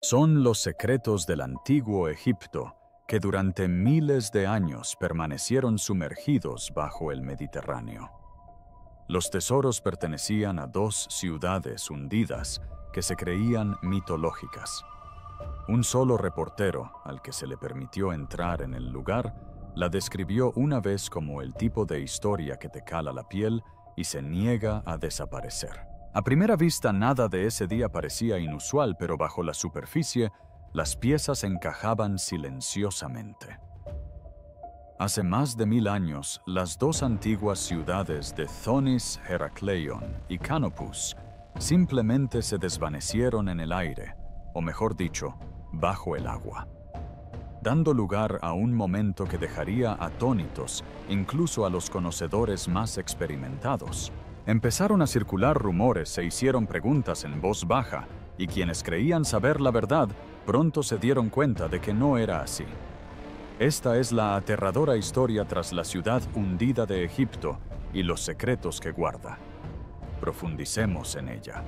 Son los secretos del antiguo Egipto que durante miles de años permanecieron sumergidos bajo el Mediterráneo. Los tesoros pertenecían a dos ciudades hundidas que se creían mitológicas. Un solo reportero, al que se le permitió entrar en el lugar, la describió una vez como el tipo de historia que te cala la piel y se niega a desaparecer. A primera vista nada de ese día parecía inusual, pero bajo la superficie, las piezas encajaban silenciosamente. Hace más de 1000 años, las dos antiguas ciudades de Thonis Herakleion y Canopus simplemente se desvanecieron en el aire, o mejor dicho, bajo el agua, dando lugar a un momento que dejaría atónitos incluso a los conocedores más experimentados. Empezaron a circular rumores, se hicieron preguntas en voz baja, y quienes creían saber la verdad pronto se dieron cuenta de que no era así. Esta es la aterradora historia tras la ciudad hundida de Egipto y los secretos que guarda. Profundicemos en ella.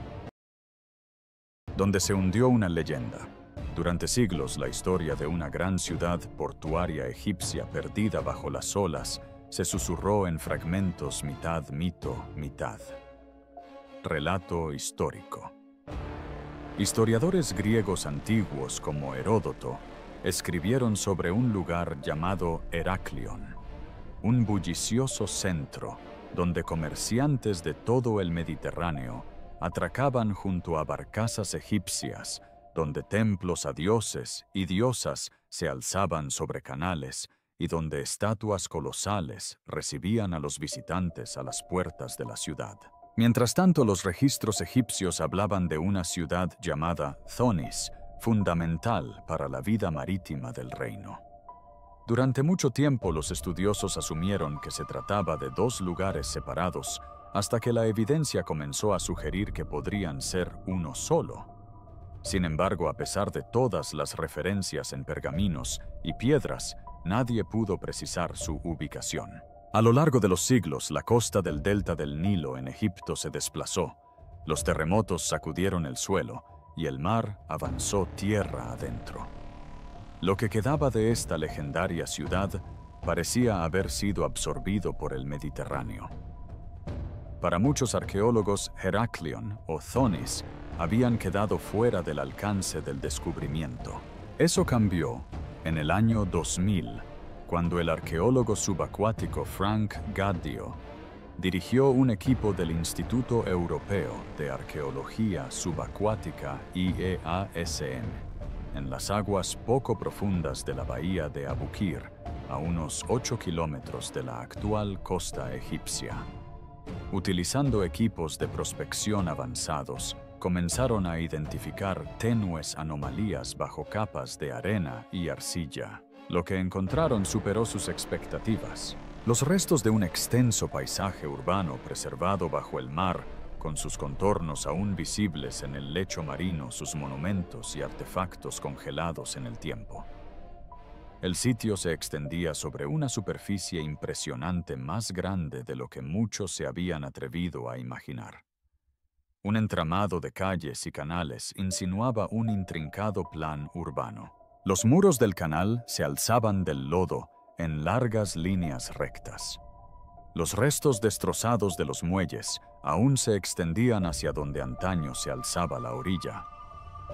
Donde se hundió una leyenda. Durante siglos, la historia de una gran ciudad portuaria egipcia perdida bajo las olas se susurró en fragmentos mitad mito, mitad relato histórico. Historiadores griegos antiguos como Heródoto escribieron sobre un lugar llamado Heraklion, un bullicioso centro donde comerciantes de todo el Mediterráneo atracaban junto a barcazas egipcias, donde templos a dioses y diosas se alzaban sobre canales y donde estatuas colosales recibían a los visitantes a las puertas de la ciudad. Mientras tanto, los registros egipcios hablaban de una ciudad llamada Thonis, fundamental para la vida marítima del reino. Durante mucho tiempo, los estudiosos asumieron que se trataba de dos lugares separados, hasta que la evidencia comenzó a sugerir que podrían ser uno solo. Sin embargo, a pesar de todas las referencias en pergaminos y piedras, nadie pudo precisar su ubicación. A lo largo de los siglos, la costa del delta del Nilo en Egipto se desplazó, los terremotos sacudieron el suelo y el mar avanzó tierra adentro. Lo que quedaba de esta legendaria ciudad parecía haber sido absorbido por el Mediterráneo. Para muchos arqueólogos, Heraklion o Thonis habían quedado fuera del alcance del descubrimiento. Eso cambió en el año 2000, cuando el arqueólogo subacuático Frank Gaddio dirigió un equipo del Instituto Europeo de Arqueología Subacuática IEASM en las aguas poco profundas de la bahía de Abukir, a unos 8 kilómetros de la actual costa egipcia. Utilizando equipos de prospección avanzados, comenzaron a identificar tenues anomalías bajo capas de arena y arcilla. Lo que encontraron superó sus expectativas. Los restos de un extenso paisaje urbano preservado bajo el mar, con sus contornos aún visibles en el lecho marino, sus monumentos y artefactos congelados en el tiempo. El sitio se extendía sobre una superficie impresionante, más grande de lo que muchos se habían atrevido a imaginar. Un entramado de calles y canales insinuaba un intrincado plan urbano. Los muros del canal se alzaban del lodo en largas líneas rectas. Los restos destrozados de los muelles aún se extendían hacia donde antaño se alzaba la orilla.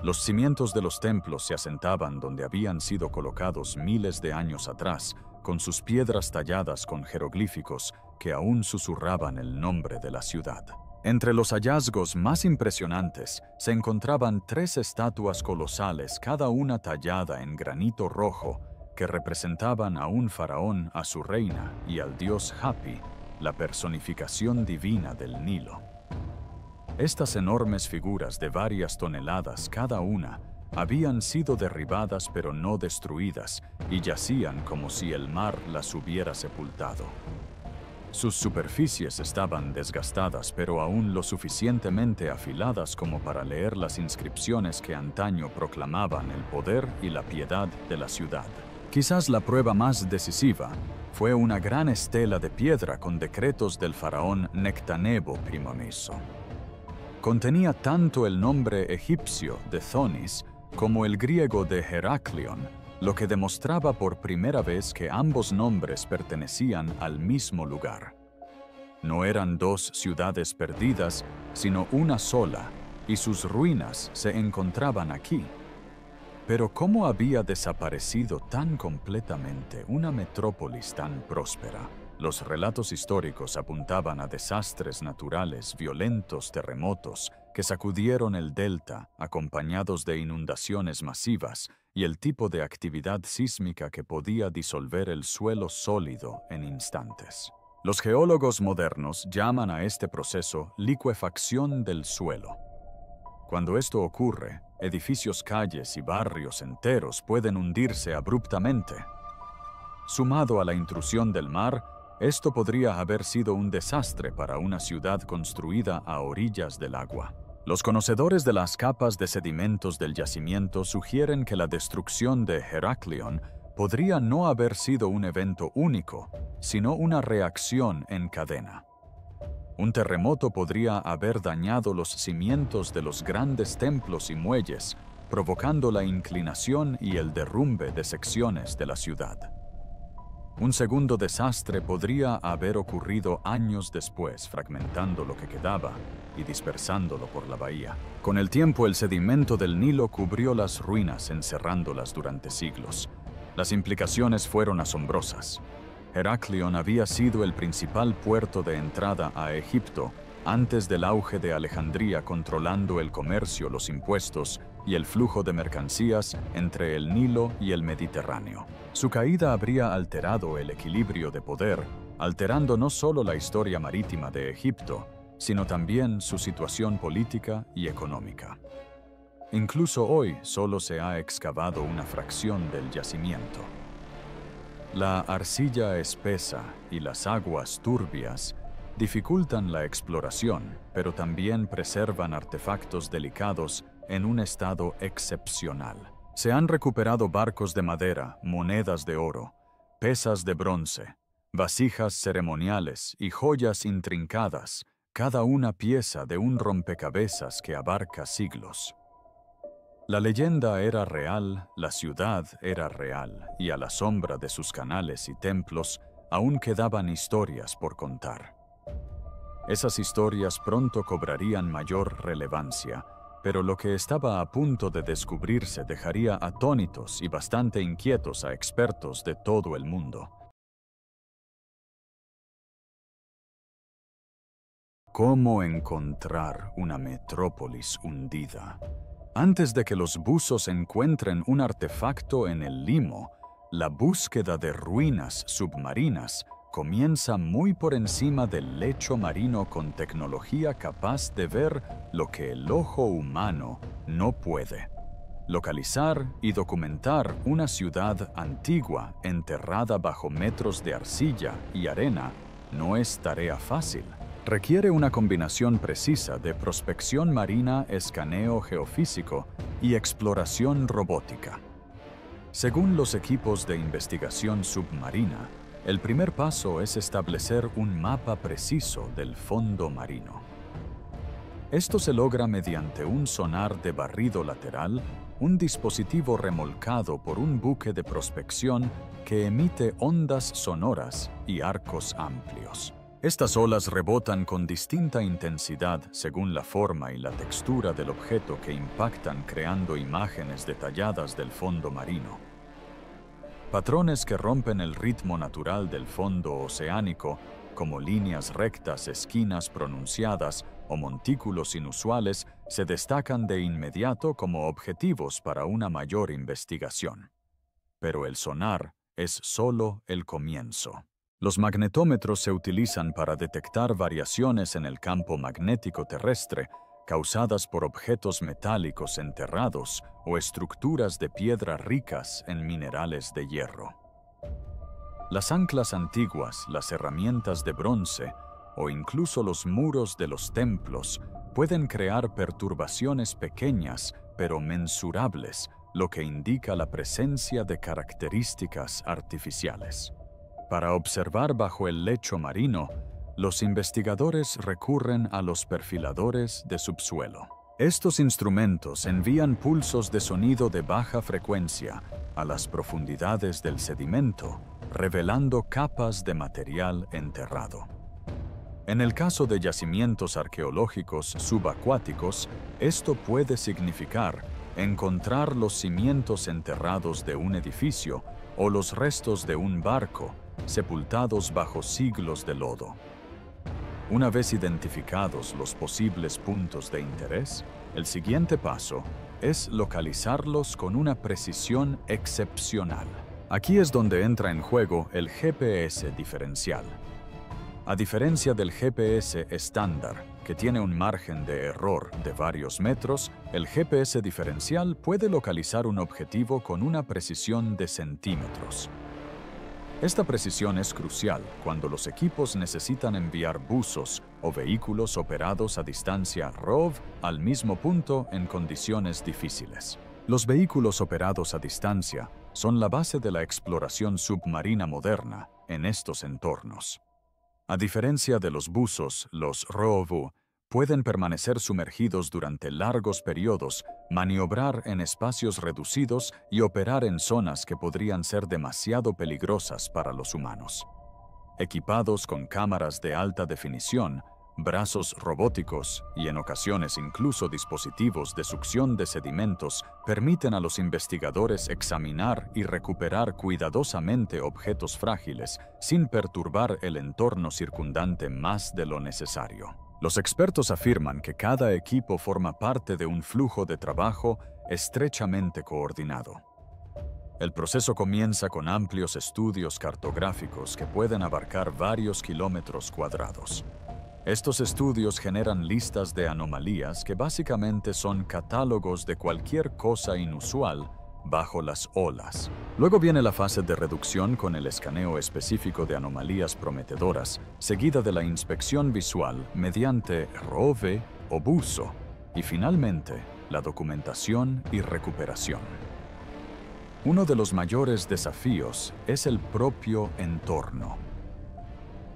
Los cimientos de los templos se asentaban donde habían sido colocados miles de años atrás, con sus piedras talladas con jeroglíficos que aún susurraban el nombre de la ciudad. Entre los hallazgos más impresionantes se encontraban 3 estatuas colosales, cada una tallada en granito rojo, que representaban a un faraón, a su reina y al dios Hapi, la personificación divina del Nilo. Estas enormes figuras de varias toneladas cada una habían sido derribadas pero no destruidas y yacían como si el mar las hubiera sepultado. Sus superficies estaban desgastadas pero aún lo suficientemente afiladas como para leer las inscripciones que antaño proclamaban el poder y la piedad de la ciudad. Quizás la prueba más decisiva fue una gran estela de piedra con decretos del faraón Nectanebo I. Contenía tanto el nombre egipcio de Thonis como el griego de Heraklion, lo que demostraba por primera vez que ambos nombres pertenecían al mismo lugar. No eran dos ciudades perdidas, sino una sola, y sus ruinas se encontraban aquí. Pero ¿cómo había desaparecido tan completamente una metrópolis tan próspera? Los relatos históricos apuntaban a desastres naturales, violentos terremotos que sacudieron el delta, acompañados de inundaciones masivas y el tipo de actividad sísmica que podía disolver el suelo sólido en instantes. Los geólogos modernos llaman a este proceso licuefacción del suelo. Cuando esto ocurre, edificios, calles y barrios enteros pueden hundirse abruptamente. Sumado a la intrusión del mar, esto podría haber sido un desastre para una ciudad construida a orillas del agua. Los conocedores de las capas de sedimentos del yacimiento sugieren que la destrucción de Heraklion podría no haber sido un evento único, sino una reacción en cadena. Un terremoto podría haber dañado los cimientos de los grandes templos y muelles, provocando la inclinación y el derrumbe de secciones de la ciudad. Un segundo desastre podría haber ocurrido años después, fragmentando lo que quedaba y dispersándolo por la bahía. Con el tiempo, el sedimento del Nilo cubrió las ruinas, encerrándolas durante siglos. Las implicaciones fueron asombrosas. Heraklion había sido el principal puerto de entrada a Egipto antes del auge de Alejandría, controlando el comercio, los impuestos y el flujo de mercancías entre el Nilo y el Mediterráneo. Su caída habría alterado el equilibrio de poder, alterando no solo la historia marítima de Egipto, sino también su situación política y económica. Incluso hoy solo se ha excavado una fracción del yacimiento. La arcilla espesa y las aguas turbias dificultan la exploración, pero también preservan artefactos delicados en un estado excepcional. Se han recuperado barcos de madera, monedas de oro, pesas de bronce, vasijas ceremoniales y joyas intrincadas, cada una pieza de un rompecabezas que abarca siglos. La leyenda era real, la ciudad era real, y a la sombra de sus canales y templos aún quedaban historias por contar. Esas historias pronto cobrarían mayor relevancia, pero lo que estaba a punto de descubrirse dejaría atónitos y bastante inquietos a expertos de todo el mundo. ¿Cómo encontrar una metrópolis hundida? Antes de que los buzos encuentren un artefacto en el limo, la búsqueda de ruinas submarinas comienza muy por encima del lecho marino, con tecnología capaz de ver lo que el ojo humano no puede. Localizar y documentar una ciudad antigua enterrada bajo metros de arcilla y arena no es tarea fácil. Requiere una combinación precisa de prospección marina, escaneo geofísico y exploración robótica. Según los equipos de investigación submarina, el primer paso es establecer un mapa preciso del fondo marino. Esto se logra mediante un sonar de barrido lateral, un dispositivo remolcado por un buque de prospección que emite ondas sonoras y arcos amplios. Estas olas rebotan con distinta intensidad según la forma y la textura del objeto que impactan, creando imágenes detalladas del fondo marino. Patrones que rompen el ritmo natural del fondo oceánico, como líneas rectas, esquinas pronunciadas o montículos inusuales, se destacan de inmediato como objetivos para una mayor investigación. Pero el sonar es solo el comienzo. Los magnetómetros se utilizan para detectar variaciones en el campo magnético terrestre causadas por objetos metálicos enterrados o estructuras de piedra ricas en minerales de hierro. Las anclas antiguas, las herramientas de bronce o incluso los muros de los templos pueden crear perturbaciones pequeñas pero mensurables, lo que indica la presencia de características artificiales. Para observar bajo el lecho marino, los investigadores recurren a los perfiladores de subsuelo. Estos instrumentos envían pulsos de sonido de baja frecuencia a las profundidades del sedimento, revelando capas de material enterrado. En el caso de yacimientos arqueológicos subacuáticos, esto puede significar encontrar los cimientos enterrados de un edificio o los restos de un barco, sepultados bajo siglos de lodo. Una vez identificados los posibles puntos de interés, el siguiente paso es localizarlos con una precisión excepcional. Aquí es donde entra en juego el GPS diferencial. A diferencia del GPS estándar, que tiene un margen de error de varios metros, el GPS diferencial puede localizar un objetivo con una precisión de centímetros. Esta precisión es crucial cuando los equipos necesitan enviar buzos o vehículos operados a distancia ROV al mismo punto en condiciones difíciles. Los vehículos operados a distancia son la base de la exploración submarina moderna en estos entornos. A diferencia de los buzos, los ROV pueden permanecer sumergidos durante largos periodos, maniobrar en espacios reducidos y operar en zonas que podrían ser demasiado peligrosas para los humanos. Equipados con cámaras de alta definición, brazos robóticos y en ocasiones incluso dispositivos de succión de sedimentos, permiten a los investigadores examinar y recuperar cuidadosamente objetos frágiles sin perturbar el entorno circundante más de lo necesario. Los expertos afirman que cada equipo forma parte de un flujo de trabajo estrechamente coordinado. El proceso comienza con amplios estudios cartográficos que pueden abarcar varios kilómetros cuadrados. Estos estudios generan listas de anomalías que básicamente son catálogos de cualquier cosa inusual bajo las olas. Luego viene la fase de reducción con el escaneo específico de anomalías prometedoras, seguida de la inspección visual mediante ROV o buzo, y finalmente la documentación y recuperación. Uno de los mayores desafíos es el propio entorno.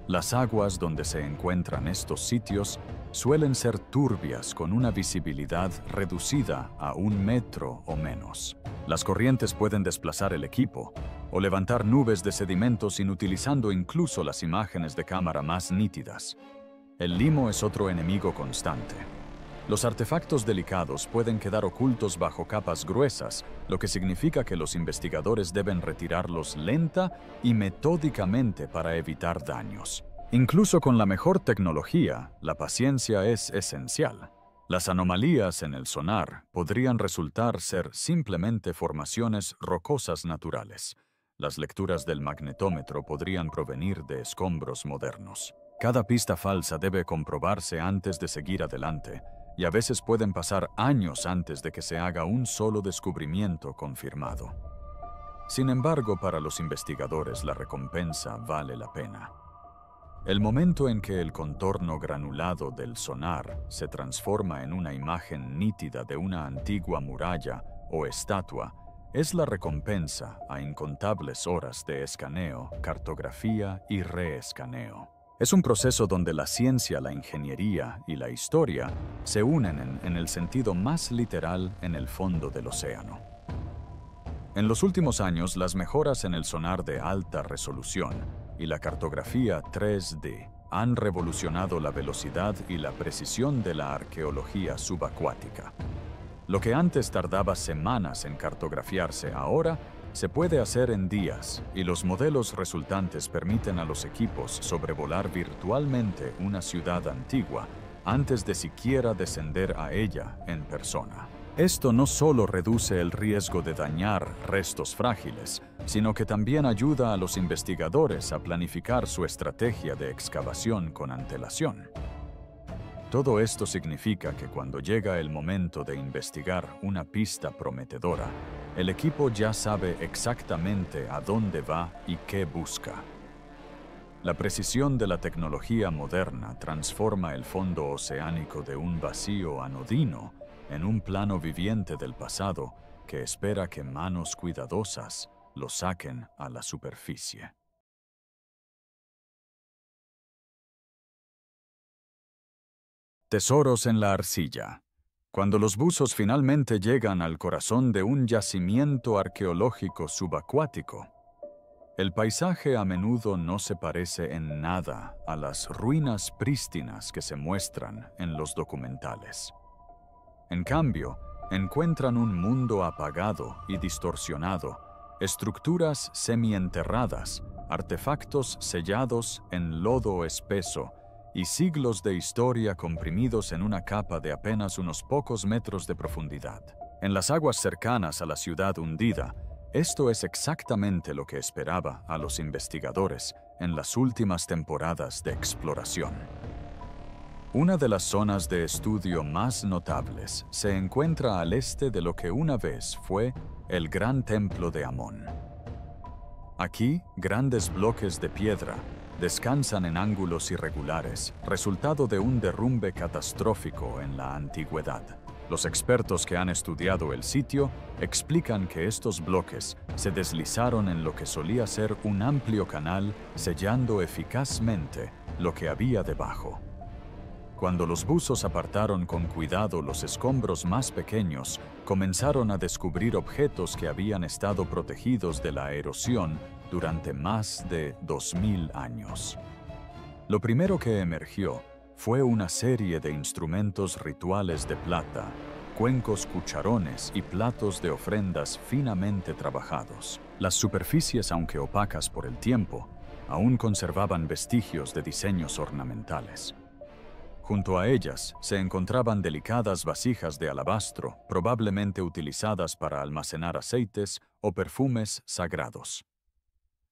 Las aguas donde se encuentran estos sitios suelen ser turbias con una visibilidad reducida a 1 metro o menos. Las corrientes pueden desplazar el equipo o levantar nubes de sedimentos inutilizando incluso las imágenes de cámara más nítidas. El limo es otro enemigo constante. Los artefactos delicados pueden quedar ocultos bajo capas gruesas, lo que significa que los investigadores deben retirarlos lenta y metódicamente para evitar daños. Incluso con la mejor tecnología, la paciencia es esencial. Las anomalías en el sonar podrían resultar ser simplemente formaciones rocosas naturales. Las lecturas del magnetómetro podrían provenir de escombros modernos. Cada pista falsa debe comprobarse antes de seguir adelante, y a veces pueden pasar años antes de que se haga un solo descubrimiento confirmado. Sin embargo, para los investigadores la recompensa vale la pena. El momento en que el contorno granulado del sonar se transforma en una imagen nítida de una antigua muralla o estatua es la recompensa a incontables horas de escaneo, cartografía y reescaneo. Es un proceso donde la ciencia, la ingeniería y la historia se unen en el sentido más literal en el fondo del océano. En los últimos años, las mejoras en el sonar de alta resolución y la cartografía 3D han revolucionado la velocidad y la precisión de la arqueología subacuática. Lo que antes tardaba semanas en cartografiarse ahora se puede hacer en días, y los modelos resultantes permiten a los equipos sobrevolar virtualmente una ciudad antigua antes de siquiera descender a ella en persona. Esto no solo reduce el riesgo de dañar restos frágiles, sino que también ayuda a los investigadores a planificar su estrategia de excavación con antelación. Todo esto significa que cuando llega el momento de investigar una pista prometedora, el equipo ya sabe exactamente a dónde va y qué busca. La precisión de la tecnología moderna transforma el fondo oceánico de un vacío anodino en un plano viviente del pasado que espera que manos cuidadosas lo saquen a la superficie. Tesoros en la arcilla. Cuando los buzos finalmente llegan al corazón de un yacimiento arqueológico subacuático, el paisaje a menudo no se parece en nada a las ruinas prístinas que se muestran en los documentales. En cambio, encuentran un mundo apagado y distorsionado, estructuras semienterradas, artefactos sellados en lodo espeso y siglos de historia comprimidos en una capa de apenas unos pocos metros de profundidad. En las aguas cercanas a la ciudad hundida, esto es exactamente lo que esperaba a los investigadores en las últimas temporadas de exploración. Una de las zonas de estudio más notables se encuentra al este de lo que una vez fue el Gran Templo de Amón. Aquí, grandes bloques de piedra descansan en ángulos irregulares, resultado de un derrumbe catastrófico en la antigüedad. Los expertos que han estudiado el sitio explican que estos bloques se deslizaron en lo que solía ser un amplio canal, sellando eficazmente lo que había debajo. Cuando los buzos apartaron con cuidado los escombros más pequeños, comenzaron a descubrir objetos que habían estado protegidos de la erosión durante más de 2000 años. Lo primero que emergió fue una serie de instrumentos rituales de plata, cuencos, cucharones y platos de ofrendas finamente trabajados. Las superficies, aunque opacas por el tiempo, aún conservaban vestigios de diseños ornamentales. Junto a ellas se encontraban delicadas vasijas de alabastro, probablemente utilizadas para almacenar aceites o perfumes sagrados.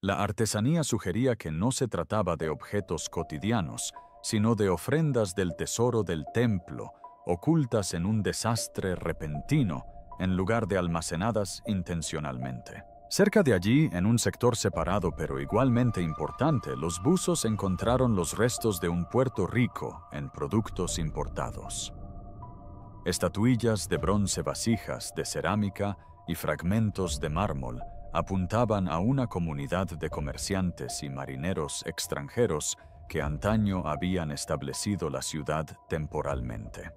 La artesanía sugería que no se trataba de objetos cotidianos, sino de ofrendas del tesoro del templo, ocultas en un desastre repentino, en lugar de almacenadas intencionalmente. Cerca de allí, en un sector separado pero igualmente importante, los buzos encontraron los restos de un puerto rico en productos importados. Estatuillas de bronce, vasijas de cerámica y fragmentos de mármol apuntaban a una comunidad de comerciantes y marineros extranjeros que antaño habían establecido la ciudad temporalmente.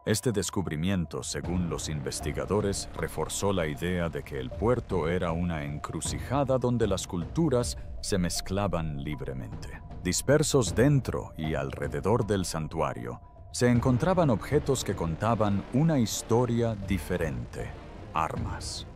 Este descubrimiento, según los investigadores, reforzó la idea de que el puerto era una encrucijada donde las culturas se mezclaban libremente. Dispersos dentro y alrededor del santuario, se encontraban objetos que contaban una historia diferente: armas.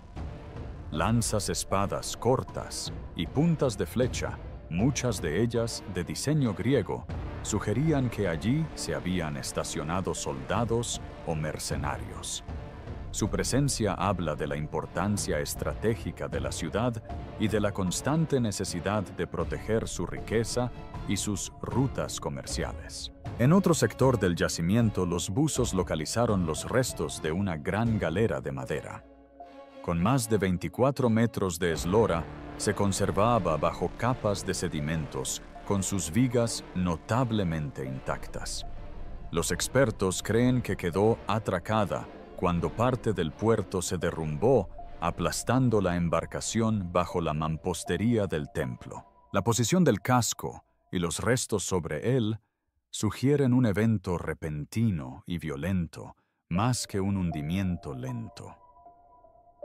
Lanzas, espadas cortas y puntas de flecha, muchas de ellas de diseño griego, sugerían que allí se habían estacionado soldados o mercenarios. Su presencia habla de la importancia estratégica de la ciudad y de la constante necesidad de proteger su riqueza y sus rutas comerciales. En otro sector del yacimiento, los buzos localizaron los restos de una gran galera de madera. Con más de 24 metros de eslora, se conservaba bajo capas de sedimentos, con sus vigas notablemente intactas. Los expertos creen que quedó atracada cuando parte del puerto se derrumbó, aplastando la embarcación bajo la mampostería del templo. La posición del casco y los restos sobre él sugieren un evento repentino y violento, más que un hundimiento lento.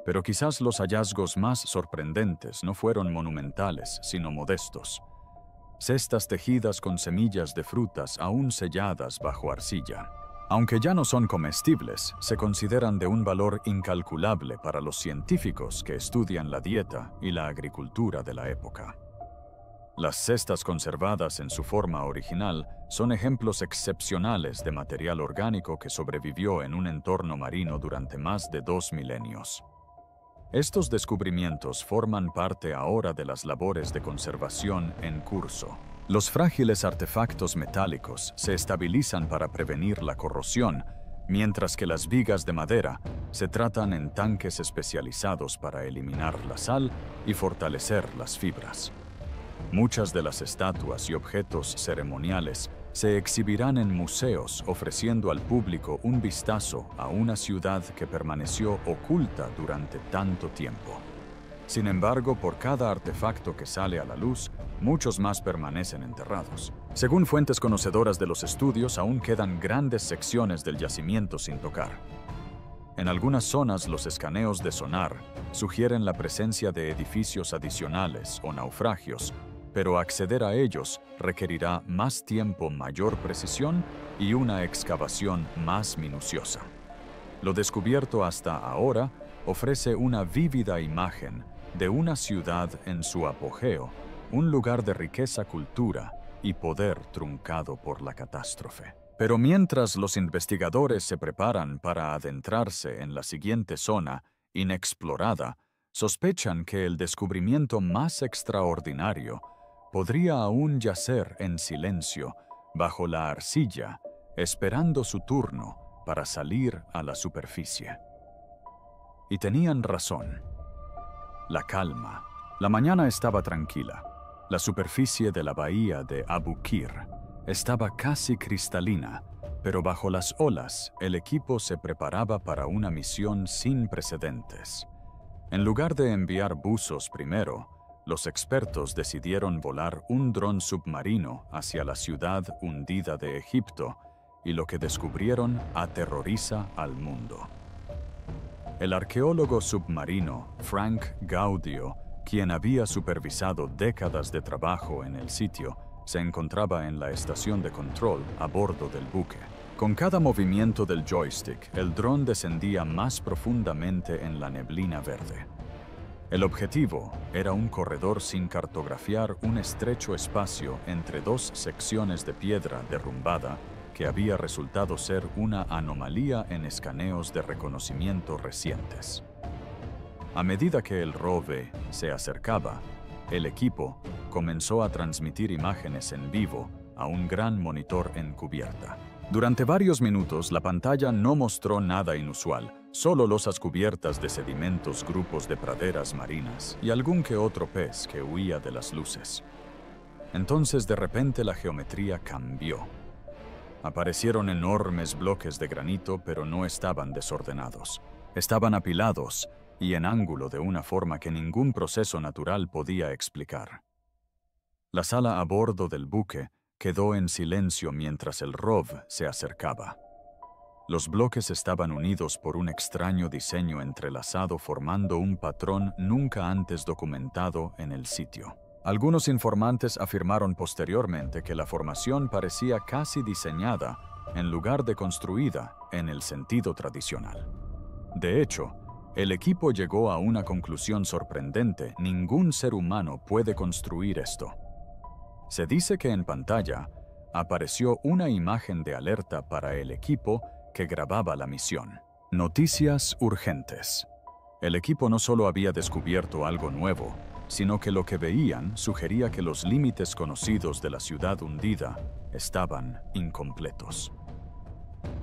Pero quizás los hallazgos más sorprendentes no fueron monumentales, sino modestos. Cestas tejidas con semillas de frutas aún selladas bajo arcilla. Aunque ya no son comestibles, se consideran de un valor incalculable para los científicos que estudian la dieta y la agricultura de la época. Las cestas conservadas en su forma original son ejemplos excepcionales de material orgánico que sobrevivió en un entorno marino durante más de 2 milenios. Estos descubrimientos forman parte ahora de las labores de conservación en curso. Los frágiles artefactos metálicos se estabilizan para prevenir la corrosión, mientras que las vigas de madera se tratan en tanques especializados para eliminar la sal y fortalecer las fibras. Muchas de las estatuas y objetos ceremoniales se exhibirán en museos, ofreciendo al público un vistazo a una ciudad que permaneció oculta durante tanto tiempo. Sin embargo, por cada artefacto que sale a la luz, muchos más permanecen enterrados. Según fuentes conocedoras de los estudios, aún quedan grandes secciones del yacimiento sin tocar. En algunas zonas, los escaneos de sonar sugieren la presencia de edificios adicionales o naufragios, pero acceder a ellos requerirá más tiempo, mayor precisión y una excavación más minuciosa. Lo descubierto hasta ahora ofrece una vívida imagen de una ciudad en su apogeo, un lugar de riqueza, cultura y poder truncado por la catástrofe. Pero mientras los investigadores se preparan para adentrarse en la siguiente zona inexplorada, sospechan que el descubrimiento más extraordinario podría aún yacer en silencio bajo la arcilla, esperando su turno para salir a la superficie. Y tenían razón. La calma. La mañana estaba tranquila. La superficie de la bahía de Abu Qir estaba casi cristalina, pero bajo las olas el equipo se preparaba para una misión sin precedentes. En lugar de enviar buzos primero, los expertos decidieron volar un dron submarino hacia la ciudad hundida de Egipto, y lo que descubrieron aterroriza al mundo. El arqueólogo submarino Frank Gaudio, quien había supervisado décadas de trabajo en el sitio, se encontraba en la estación de control a bordo del buque. Con cada movimiento del joystick, el dron descendía más profundamente en la neblina verde. El objetivo era un corredor sin cartografiar, un estrecho espacio entre dos secciones de piedra derrumbada que había resultado ser una anomalía en escaneos de reconocimiento recientes. A medida que el ROV se acercaba, el equipo comenzó a transmitir imágenes en vivo a un gran monitor en cubierta. Durante varios minutos, la pantalla no mostró nada inusual, solo losas cubiertas de sedimentos, grupos de praderas marinas y algún que otro pez que huía de las luces. Entonces, de repente, la geometría cambió. Aparecieron enormes bloques de granito, pero no estaban desordenados. Estaban apilados y en ángulo de una forma que ningún proceso natural podía explicar. La sala a bordo del buque quedó en silencio mientras el ROV se acercaba. Los bloques estaban unidos por un extraño diseño entrelazado, formando un patrón nunca antes documentado en el sitio. Algunos informantes afirmaron posteriormente que la formación parecía casi diseñada en lugar de construida en el sentido tradicional. De hecho, el equipo llegó a una conclusión sorprendente: ningún ser humano puede construir esto. Se dice que en pantalla apareció una imagen de alerta para el equipo que grababa la misión. Noticias urgentes. El equipo no solo había descubierto algo nuevo, sino que lo que veían sugería que los límites conocidos de la ciudad hundida estaban incompletos.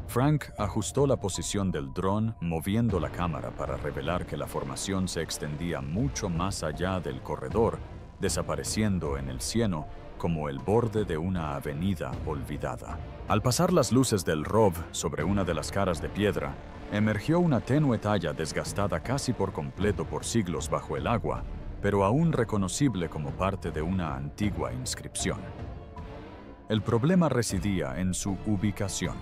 Frank ajustó la posición del dron, moviendo la cámara para revelar que la formación se extendía mucho más allá del corredor, desapareciendo en el cieno como el borde de una avenida olvidada. Al pasar las luces del ROV sobre una de las caras de piedra, emergió una tenue talla desgastada casi por completo por siglos bajo el agua, pero aún reconocible como parte de una antigua inscripción. El problema residía en su ubicación.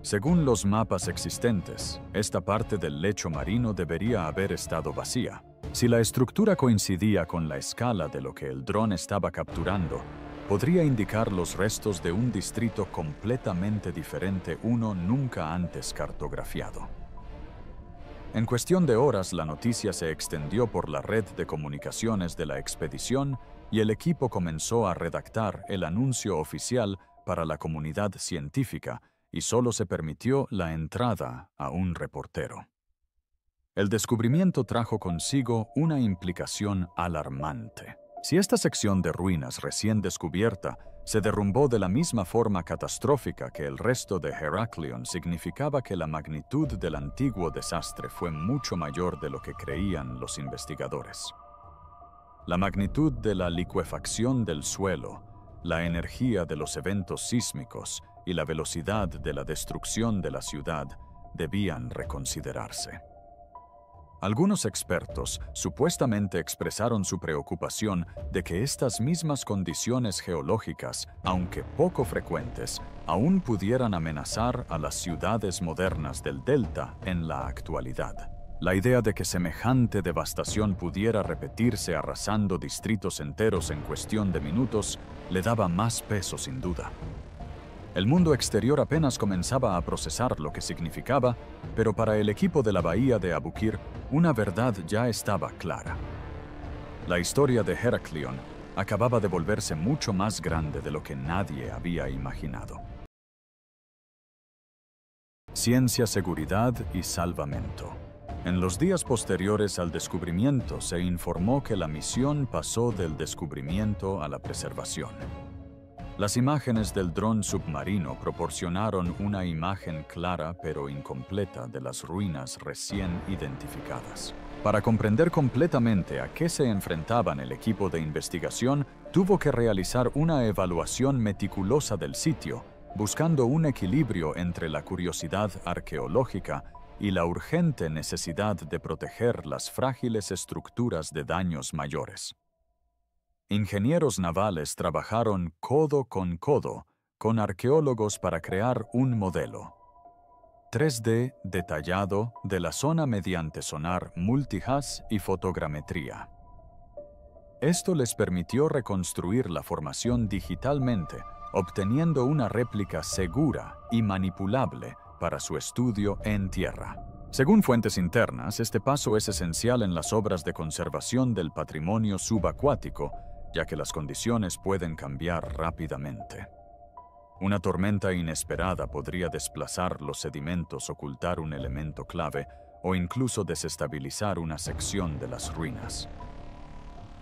Según los mapas existentes, esta parte del lecho marino debería haber estado vacía. Si la estructura coincidía con la escala de lo que el dron estaba capturando, podría indicar los restos de un distrito completamente diferente, uno nunca antes cartografiado. En cuestión de horas, la noticia se extendió por la red de comunicaciones de la expedición y el equipo comenzó a redactar el anuncio oficial para la comunidad científica, y solo se permitió la entrada a un reportero. El descubrimiento trajo consigo una implicación alarmante. Si esta sección de ruinas recién descubierta se derrumbó de la misma forma catastrófica que el resto de Heraklion, significaba que la magnitud del antiguo desastre fue mucho mayor de lo que creían los investigadores. La magnitud de la licuefacción del suelo, la energía de los eventos sísmicos y la velocidad de la destrucción de la ciudad debían reconsiderarse. Algunos expertos supuestamente expresaron su preocupación de que estas mismas condiciones geológicas, aunque poco frecuentes, aún pudieran amenazar a las ciudades modernas del delta en la actualidad. La idea de que semejante devastación pudiera repetirse arrasando distritos enteros en cuestión de minutos le daba más peso sin duda. El mundo exterior apenas comenzaba a procesar lo que significaba, pero para el equipo de la bahía de Abukir, una verdad ya estaba clara. La historia de Heraklion acababa de volverse mucho más grande de lo que nadie había imaginado. Ciencia, seguridad y salvamento. En los días posteriores al descubrimiento se informó que la misión pasó del descubrimiento a la preservación. Las imágenes del dron submarino proporcionaron una imagen clara pero incompleta de las ruinas recién identificadas. Para comprender completamente a qué se enfrentaban el equipo de investigación, tuvo que realizar una evaluación meticulosa del sitio, buscando un equilibrio entre la curiosidad arqueológica y la urgente necesidad de proteger las frágiles estructuras de daños mayores. Ingenieros navales trabajaron codo con arqueólogos para crear un modelo 3D detallado de la zona mediante sonar multihaz y fotogrametría. Esto les permitió reconstruir la formación digitalmente, obteniendo una réplica segura y manipulable para su estudio en tierra. Según fuentes internas, este paso es esencial en las obras de conservación del patrimonio subacuático, ya que las condiciones pueden cambiar rápidamente. Una tormenta inesperada podría desplazar los sedimentos, ocultar un elemento clave o incluso desestabilizar una sección de las ruinas.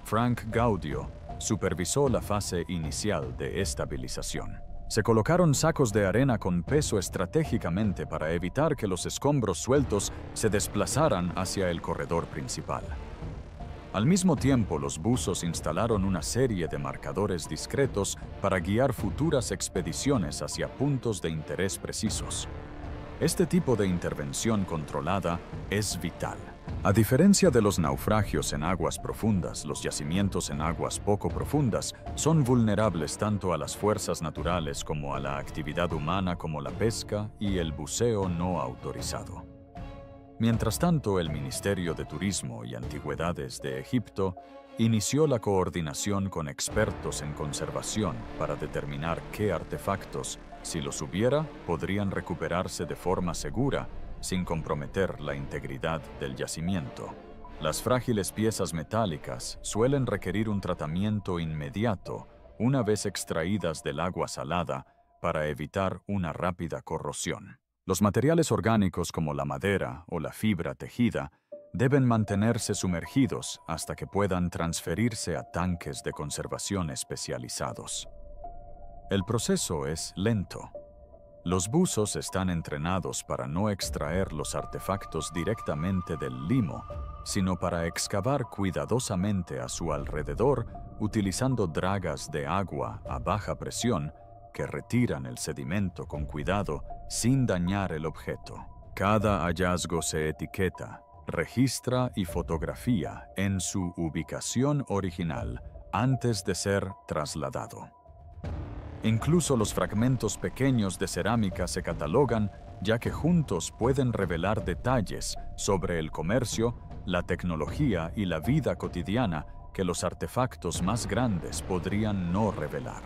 Frank Gaudio supervisó la fase inicial de estabilización. Se colocaron sacos de arena con peso estratégicamente para evitar que los escombros sueltos se desplazaran hacia el corredor principal. Al mismo tiempo, los buzos instalaron una serie de marcadores discretos para guiar futuras expediciones hacia puntos de interés precisos. Este tipo de intervención controlada es vital. A diferencia de los naufragios en aguas profundas, los yacimientos en aguas poco profundas son vulnerables tanto a las fuerzas naturales como a la actividad humana como la pesca y el buceo no autorizado. Mientras tanto, el Ministerio de Turismo y Antigüedades de Egipto inició la coordinación con expertos en conservación para determinar qué artefactos, si los hubiera, podrían recuperarse de forma segura sin comprometer la integridad del yacimiento. Las frágiles piezas metálicas suelen requerir un tratamiento inmediato una vez extraídas del agua salada para evitar una rápida corrosión. Los materiales orgánicos como la madera o la fibra tejida deben mantenerse sumergidos hasta que puedan transferirse a tanques de conservación especializados. El proceso es lento. Los buzos están entrenados para no extraer los artefactos directamente del limo, sino para excavar cuidadosamente a su alrededor utilizando dragas de agua a baja presión que retiran el sedimento con cuidado sin dañar el objeto. Cada hallazgo se etiqueta, registra y fotografía en su ubicación original antes de ser trasladado. Incluso los fragmentos pequeños de cerámica se catalogan, ya que juntos pueden revelar detalles sobre el comercio, la tecnología y la vida cotidiana que los artefactos más grandes podrían no revelar.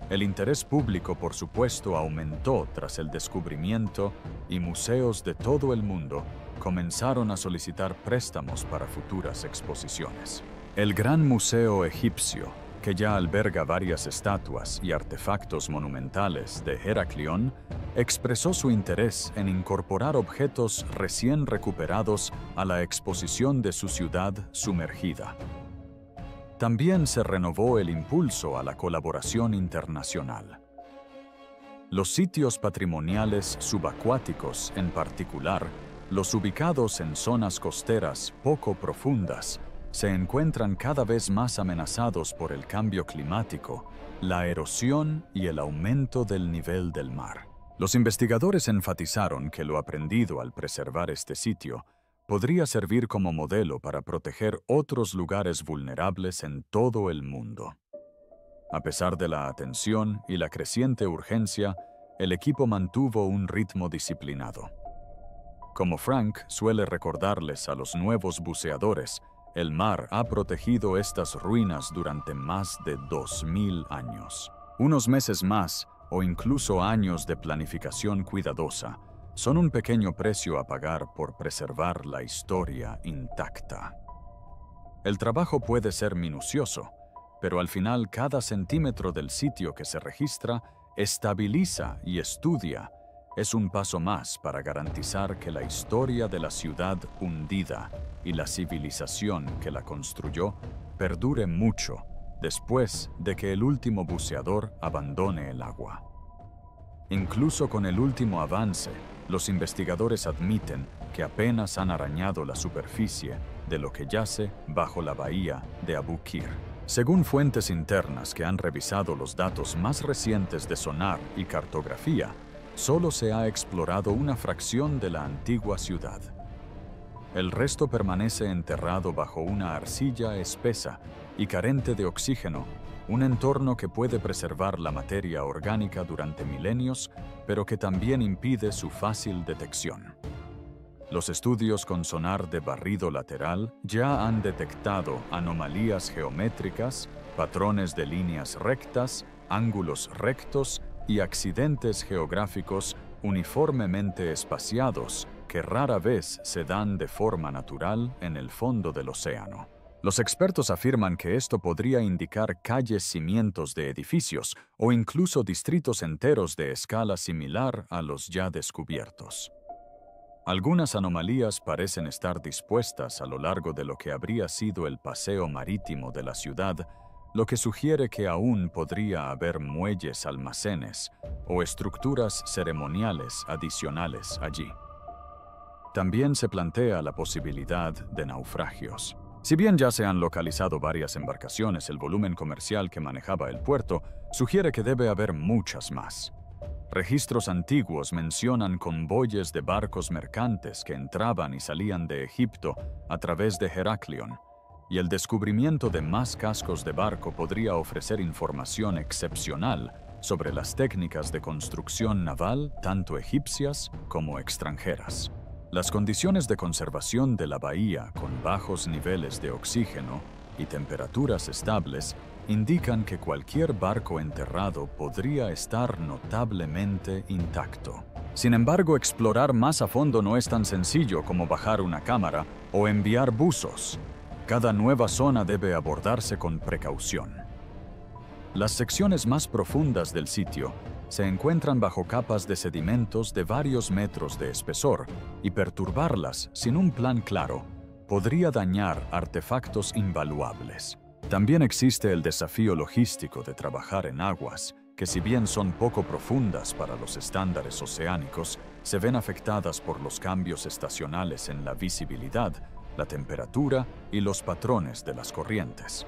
El interés público, por supuesto, aumentó tras el descubrimiento y museos de todo el mundo comenzaron a solicitar préstamos para futuras exposiciones. El Gran Museo Egipcio, que ya alberga varias estatuas y artefactos monumentales de Heraklion, expresó su interés en incorporar objetos recién recuperados a la exposición de su ciudad sumergida. También se renovó el impulso a la colaboración internacional. Los sitios patrimoniales subacuáticos, en particular, los ubicados en zonas costeras poco profundas, se encuentran cada vez más amenazados por el cambio climático, la erosión y el aumento del nivel del mar. Los investigadores enfatizaron que lo aprendido al preservar este sitio podría servir como modelo para proteger otros lugares vulnerables en todo el mundo. A pesar de la atención y la creciente urgencia, el equipo mantuvo un ritmo disciplinado. Como Frank suele recordarles a los nuevos buceadores, el mar ha protegido estas ruinas durante más de 2000 años. Unos meses más, o incluso años de planificación cuidadosa, son un pequeño precio a pagar por preservar la historia intacta. El trabajo puede ser minucioso, pero al final cada centímetro del sitio que se registra, estabiliza y estudia es un paso más para garantizar que la historia de la ciudad hundida y la civilización que la construyó perdure mucho después de que el último buceador abandone el agua. Incluso con el último avance, los investigadores admiten que apenas han arañado la superficie de lo que yace bajo la bahía de Abu Qir. Según fuentes internas que han revisado los datos más recientes de sonar y cartografía, solo se ha explorado una fracción de la antigua ciudad. El resto permanece enterrado bajo una arcilla espesa y carente de oxígeno, un entorno que puede preservar la materia orgánica durante milenios, pero que también impide su fácil detección. Los estudios con sonar de barrido lateral ya han detectado anomalías geométricas, patrones de líneas rectas, ángulos rectos y accidentes geográficos uniformemente espaciados que rara vez se dan de forma natural en el fondo del océano. Los expertos afirman que esto podría indicar calles cimientos de edificios o incluso distritos enteros de escala similar a los ya descubiertos. Algunas anomalías parecen estar dispuestas a lo largo de lo que habría sido el paseo marítimo de la ciudad, lo que sugiere que aún podría haber muelles, almacenes o estructuras ceremoniales adicionales allí. También se plantea la posibilidad de naufragios. Si bien ya se han localizado varias embarcaciones, el volumen comercial que manejaba el puerto sugiere que debe haber muchas más. Registros antiguos mencionan convoyes de barcos mercantes que entraban y salían de Egipto a través de Heraclión, y el descubrimiento de más cascos de barco podría ofrecer información excepcional sobre las técnicas de construcción naval, tanto egipcias como extranjeras. Las condiciones de conservación de la bahía, con bajos niveles de oxígeno y temperaturas estables, indican que cualquier barco enterrado podría estar notablemente intacto. Sin embargo, explorar más a fondo no es tan sencillo como bajar una cámara o enviar buzos. Cada nueva zona debe abordarse con precaución. Las secciones más profundas del sitio se encuentran bajo capas de sedimentos de varios metros de espesor, y perturbarlas sin un plan claro podría dañar artefactos invaluables. También existe el desafío logístico de trabajar en aguas que, si bien son poco profundas para los estándares oceánicos, se ven afectadas por los cambios estacionales en la visibilidad, la temperatura y los patrones de las corrientes.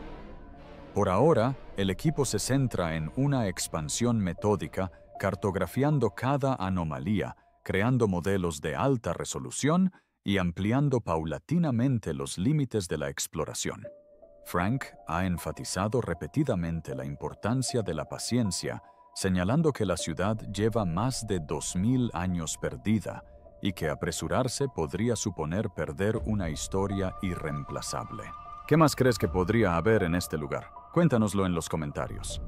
Por ahora, el equipo se centra en una expansión metódica, cartografiando cada anomalía, creando modelos de alta resolución y ampliando paulatinamente los límites de la exploración. Frank ha enfatizado repetidamente la importancia de la paciencia, señalando que la ciudad lleva más de 2000 años perdida y que apresurarse podría suponer perder una historia irreemplazable. ¿Qué más crees que podría haber en este lugar? Cuéntanoslo en los comentarios.